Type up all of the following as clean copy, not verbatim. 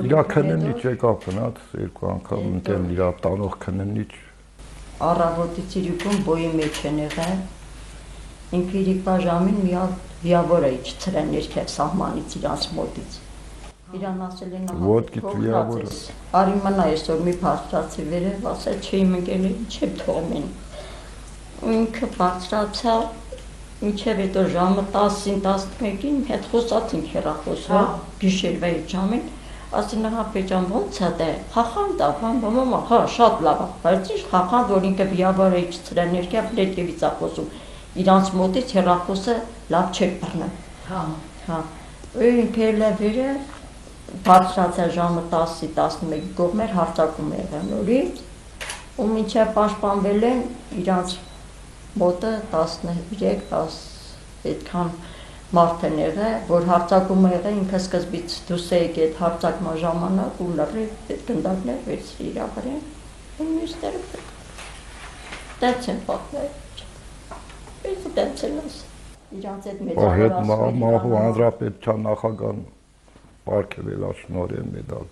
Իրա քննիչ եկավ գնաց երկու անգամ ընկել իրա տանող քննիչ առավոտից իրիկում բոյի մեջ են եղել ինքը իրիկվա ժամին մի հատ վիավոր է իջցրեն ներքև սահմանից իրանց մոտից իրան ասել են ոտքիդ վիավոր է արի մնա այսօր մի բարձրացի վերև ասել չէ իմ ընկերներին չեմ թողնին ինքը բարձրացա մինչև հետո ժամը 10-ին 11-ին հետ խոսացինք հեռախոսով գիշերվա ժամին ասին հապեջան ոնց է դե խախանդ է մամա հա շատ լավ է բայց ինչ խախանդ որ ինքը վիավոր է իջցրել ներքև ներքևից է խոսում իրանց մոտից հեռախոսը լավ չէր բռնել հա ինքը էլ վերը բարձրացա ժամը 10-ի 11-ի կողմեր հարձակում եղան նորից ու մինչև պաշտպանվել են իրանց մոտը 13-10 այդքան մարդ են եղել, որ հարձակումը եղել ինքը սկզբից դուրս է եկել այդ հարձակման ժամանակ ու լրիվ այդ գնդակներ վերցրի իրա վրա ու մյուսները դից են պատմել իսկ դից են իրանց այդ մեծ մահու հանրապետության նախագահան պարգևել շնորհել մեդալ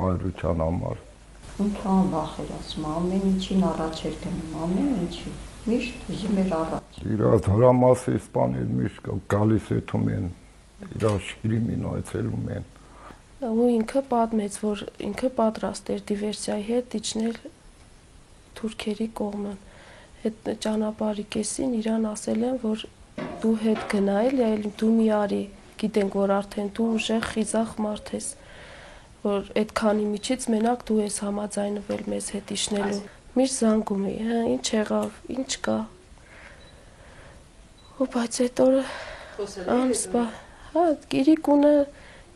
այրության համար ինքը անվախ էր ասում ամեն ինչին առաջ էր գնում ամեն ինչի միշտ ուզում էր առաջ իրա հրամասի իսպանել միշտ գալիս եթում են իրա շիրիմին այցելում են ու ինքը պատմեց որ ինքը պատրաստ էր դիվերսիայի հետ իջնել թուրքերի կողմն այդ ճանապարհի կեսին իրան ասել են որ դու հետ գնայել այլ դու մի արի գիտենք որ արդեն դու ուժեղ խիզախ մարդ ես որ այդքանի միջից մենակ դու ես համաձայնվել մեզ հետ իջնելու միշտ զանգում էի հա ինչ եղավ ինչ կա ու բայց այդ օրը անսպա հա Կիրիկունը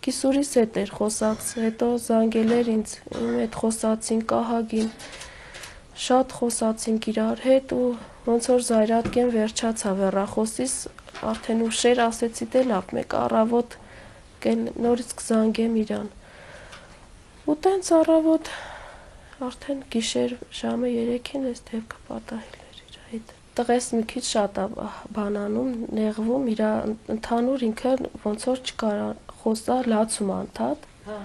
կիսուրիս հետ էր խոսած հետո զանգել էր ինձ այդ խոսացին կահագին շատ խոսացինք իրար հետ ու ոնց որ զայրատկեն վերջացավ հեռախոսից արդեն ուշեր ասեցի դե լավ մեկ առավոտ նորից կզանգեմ իրան ու տենց առավոտ արդեն գիշեր ժամը 3-ին էս դեպքը պատահել էր իր հետ տղես մի քիչ շատ բանանում նեղվում իր ընդհանուր ինքը ոնց որ չկար խոսա լացում անդադ հա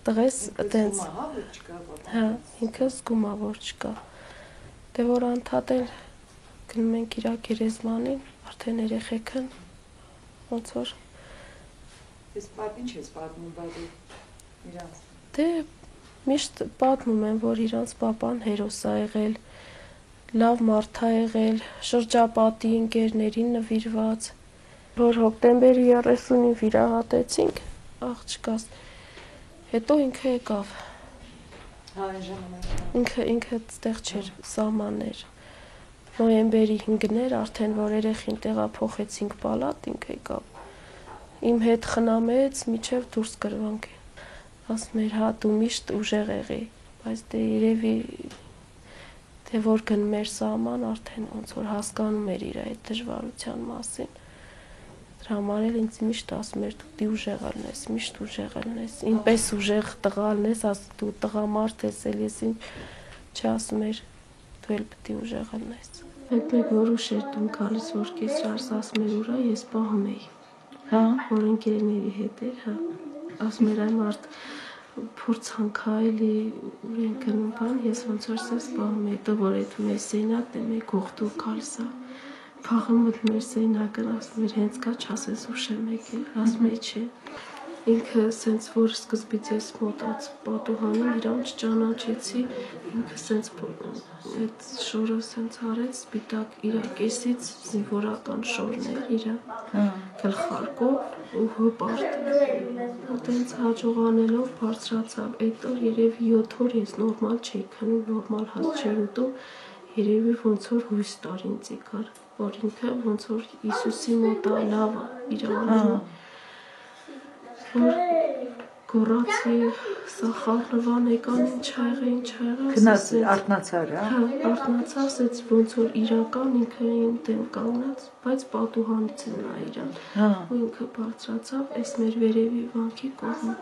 տղես տենց հա ինքը զգում է որ չկա դե որ անդադ էլ գնում ենք իր գերեզմանին արդեն երեխեքն ոնց որ ես պատին չես պատմում բայց իրանց դե միշտ պատմում են որ իրանց papan հերոս է եղել լավ մարդ է եղել շրջապատի ընկերներին նվիրված որ հոկտեմբերի 30-ին վիրահատեցինք աղջկաս հետո ինքը եկավ հա այն ժամանակ ինքը այդտեղ չէր սահմաններ նոյեմբերի 5-ն էր արդեն որ երեխին տեղափոխեցինք պալատ ինքը եկավ իմ հետ խնամեց միջև դուրս գրվանք ասում էր հա դու միշտ ուժեղ եղի բայց դե երևի դե որ գնում էր սահման արդեն ոնց որ հասկանում էր իր այդ դժվարության մասին դրա համար էլ ինձ միշտ ասում էր դու ուժեղ ալնես միշտ ուժեղ ալնես ինպես ուժեղ տղա ալնես դու տղամարդ ես էլ ես ինչ չասում էր դու էլ պետք է ուժեղ ալնես մեկ որ ուշ էր տուն գալիս որ կեսրարս ասում էր ուրա ես պահում էի հա որ ընկերների հետ էր հա ասում էր այն մարդ փորձանքայլի ուրեն գնում բան ես ոնց որ սես պահում էի դու որ այդ մեր սենյակն է մեկ հողտու կալսա փախում մտ մեր սենյակը ասում էր հենց կա չասես ուշ եմ եկել ասում էի չէ ինքը սենց որ սկզբից ես մոտած պատուհանին իրան չճանաչեցի ինքը սենց այդ շորը սենց արեց սպիտակ իր կեսից զինվորական շորներ իր գլխարկով ու հպարտ ու տենց հաջողանելով բարձրացավ այդ օր երևի 7 օր ես նորմալ չէի քնում նորմալ հաց չէի ուտում երևի ոնց որ հույս տար ինձ եկար որ ինքը ոնց որ Հիսուսի մոտ է լավ է իր անունը գորացի սա խառնվան եկան ինչ եղել գնաց արթնացար հա արթնացա ասեց ոնց որ իրական ինքը իմ դեմ կանգնած բայց պատուհանից է նա իրան ու ինքը բարձրացավ այս մեր վերևի վանքի կողմը